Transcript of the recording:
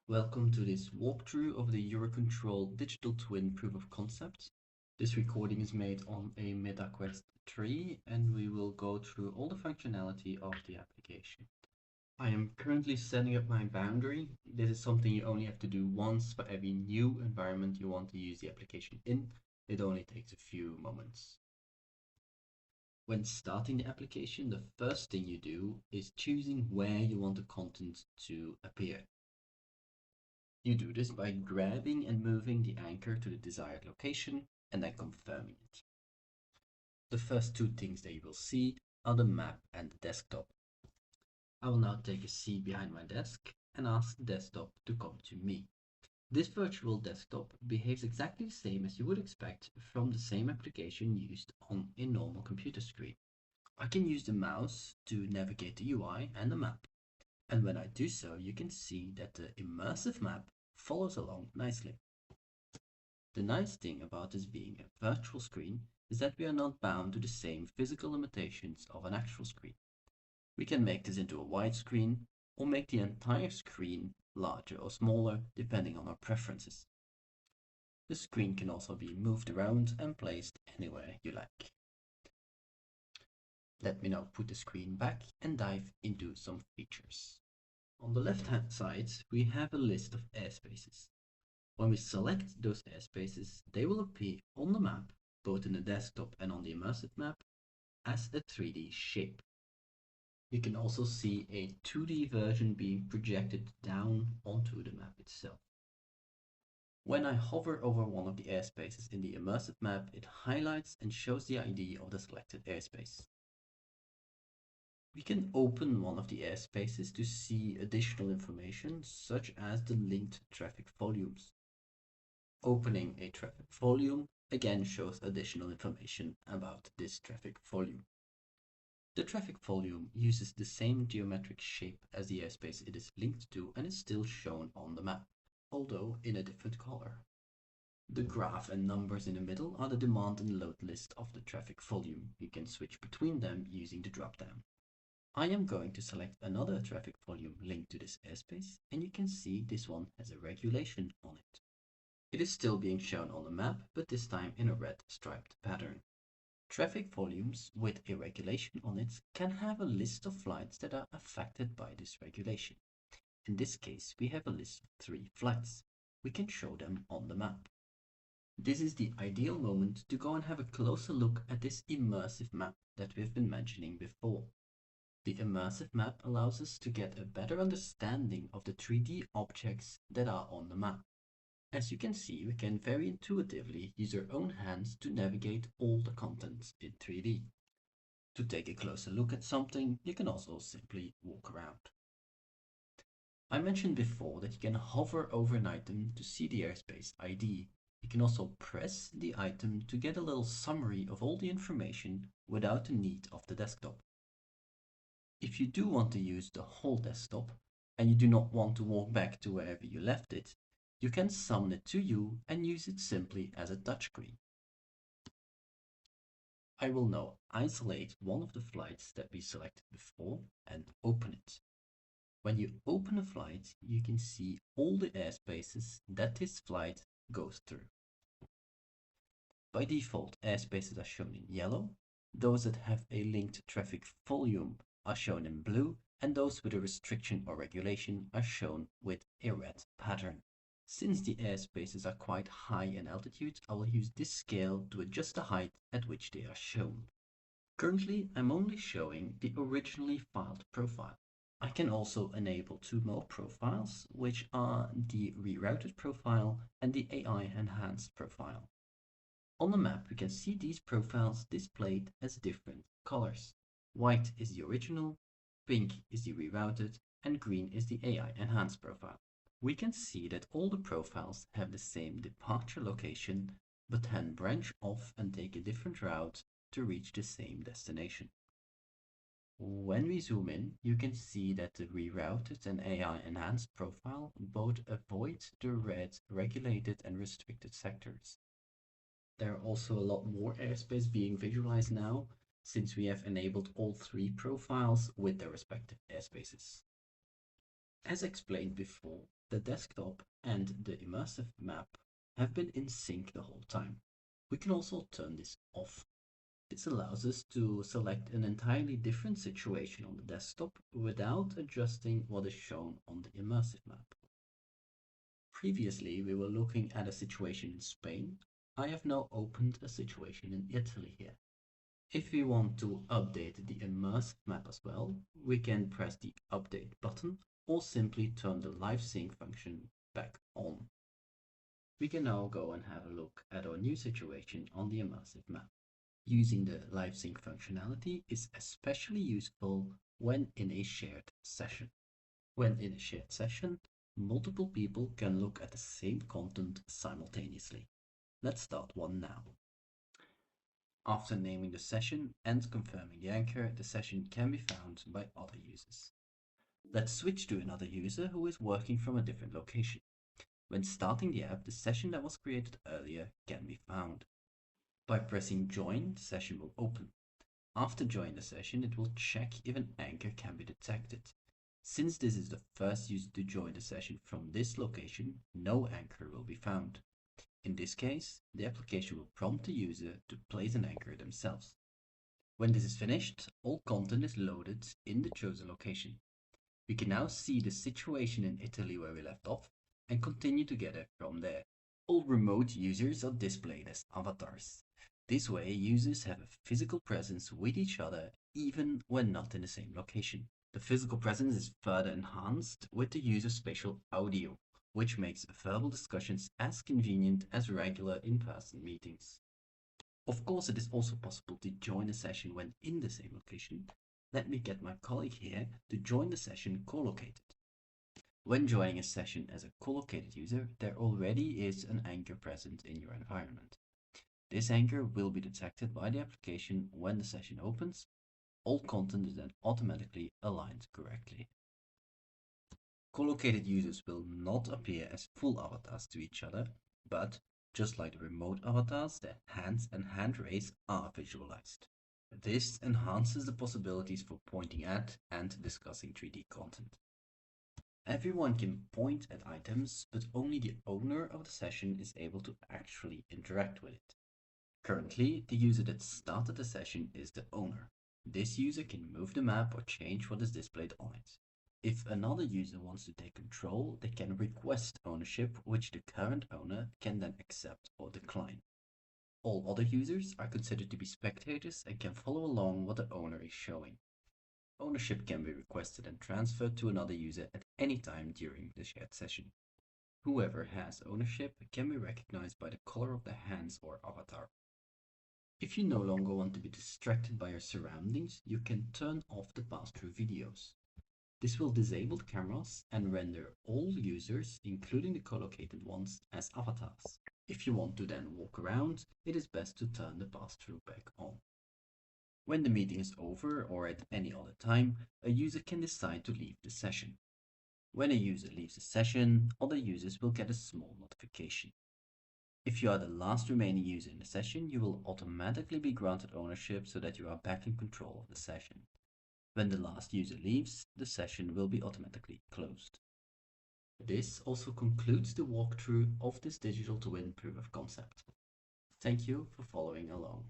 Welcome to this walkthrough of the EUROCONTROL digital twin proof of concept. This recording is made on a MetaQuest 3 and we will go through all the functionality of the application. I am currently setting up my boundary. This is something you only have to do once for every new environment you want to use the application in. It only takes a few moments. When starting the application, the first thing you do is choosing where you want the content to appear. You do this by grabbing and moving the anchor to the desired location and then confirming it. The first two things that you will see are the map and the desktop. I will now take a seat behind my desk and ask the desktop to come to me. This virtual desktop behaves exactly the same as you would expect from the same application used on a normal computer screen. I can use the mouse to navigate the UI and the map. And when I do so, you can see that the immersive map follows along nicely. The nice thing about this being a virtual screen is that we are not bound to the same physical limitations of an actual screen. We can make this into a widescreen or make the entire screen larger or smaller depending on our preferences. The screen can also be moved around and placed anywhere you like. Let me now put the screen back and dive into some features. On the left-hand side, we have a list of airspaces. When we select those airspaces, they will appear on the map, both in the desktop and on the immersive map, as a 3D shape. You can also see a 2D version being projected down onto the map itself. When I hover over one of the airspaces in the immersive map, it highlights and shows the ID of the selected airspace. We can open one of the airspaces to see additional information, such as the linked traffic volumes. Opening a traffic volume again shows additional information about this traffic volume. The traffic volume uses the same geometric shape as the airspace it is linked to and is still shown on the map, although in a different color. The graph and numbers in the middle are the demand and load list of the traffic volume. You can switch between them using the drop-down. I am going to select another traffic volume linked to this airspace, and you can see this one has a regulation on it. It is still being shown on the map, but this time in a red striped pattern. Traffic volumes with a regulation on it can have a list of flights that are affected by this regulation. In this case, we have a list of 3 flights. We can show them on the map. This is the ideal moment to go and have a closer look at this immersive map that we've been mentioning before. The immersive map allows us to get a better understanding of the 3D objects that are on the map. As you can see, we can very intuitively use our own hands to navigate all the content in 3D. To take a closer look at something, you can also simply walk around. I mentioned before that you can hover over an item to see the airspace ID. You can also press the item to get a little summary of all the information without the need of the desktop. If you do want to use the whole desktop and you do not want to walk back to wherever you left it, you can summon it to you and use it simply as a touchscreen. I will now isolate one of the flights that we selected before and open it. When you open a flight, you can see all the airspaces that this flight goes through. By default, airspaces are shown in yellow. Those that have a linked traffic volume are shown in blue, and those with a restriction or regulation are shown with a red pattern. Since the airspaces are quite high in altitude, I will use this scale to adjust the height at which they are shown. Currently, I'm only showing the originally filed profile. I can also enable 2 more profiles, which are the rerouted profile and the AI enhanced profile. On the map, we can see these profiles displayed as different colors. White is the original, pink is the rerouted, and green is the AI enhanced profile. We can see that all the profiles have the same departure location, but can branch off and take a different route to reach the same destination. When we zoom in, you can see that the rerouted and AI enhanced profile both avoid the red regulated and restricted sectors. There are also a lot more airspace being visualized now, since we have enabled all 3 profiles with their respective airspaces. As explained before, The desktop and the immersive map have been in sync the whole time. We can also turn this off. This allows us to select an entirely different situation on the desktop without adjusting what is shown on the immersive map. Previously, we were looking at a situation in Spain. I have now opened a situation in Italy here. If we want to update the immersive map as well, we can press the update button or simply turn the live sync function back on. We can now go and have a look at our new situation on the immersive map. Using the live sync functionality is especially useful when in a shared session. When in a shared session, multiple people can look at the same content simultaneously. Let's start one now. After naming the session and confirming the anchor, the session can be found by other users. Let's switch to another user who is working from a different location. When starting the app, the session that was created earlier can be found. By pressing join, the session will open. After joining the session, it will check if an anchor can be detected. Since this is the first user to join the session from this location, no anchor will be found. In this case, the application will prompt the user to place an anchor themselves. When this is finished, all content is loaded in the chosen location. We can now see the situation in Italy where we left off and continue together from there. All remote users are displayed as avatars. This way, users have a physical presence with each other even when not in the same location. The physical presence is further enhanced with the use of spatial audio, which makes verbal discussions as convenient as regular in-person meetings. Of course, it is also possible to join a session when in the same location. Let me get my colleague here to join the session co-located. When joining a session as a co-located user, there already is an anchor present in your environment. This anchor will be detected by the application when the session opens. All content is then automatically aligned correctly. Co-located users will not appear as full avatars to each other, but just like the remote avatars, their hands and hand raise are visualized. This enhances the possibilities for pointing at and discussing 3D content. Everyone can point at items, but only the owner of the session is able to actually interact with it. Currently, the user that started the session is the owner. This user can move the map or change what is displayed on it. If another user wants to take control, they can request ownership, which the current owner can then accept or decline. All other users are considered to be spectators and can follow along what the owner is showing. Ownership can be requested and transferred to another user at any time during the shared session. Whoever has ownership can be recognized by the color of the hands or avatar. If you no longer want to be distracted by your surroundings, you can turn off the pass-through videos. This will disable the cameras and render all users, including the co-located ones, as avatars. If you want to then walk around, it is best to turn the pass-through back on. When the meeting is over or at any other time, a user can decide to leave the session. When a user leaves the session, other users will get a small notification. If you are the last remaining user in the session, you will automatically be granted ownership so that you are back in control of the session. When the last user leaves, the session will be automatically closed. This also concludes the walkthrough of this digital twin proof of concept. Thank you for following along.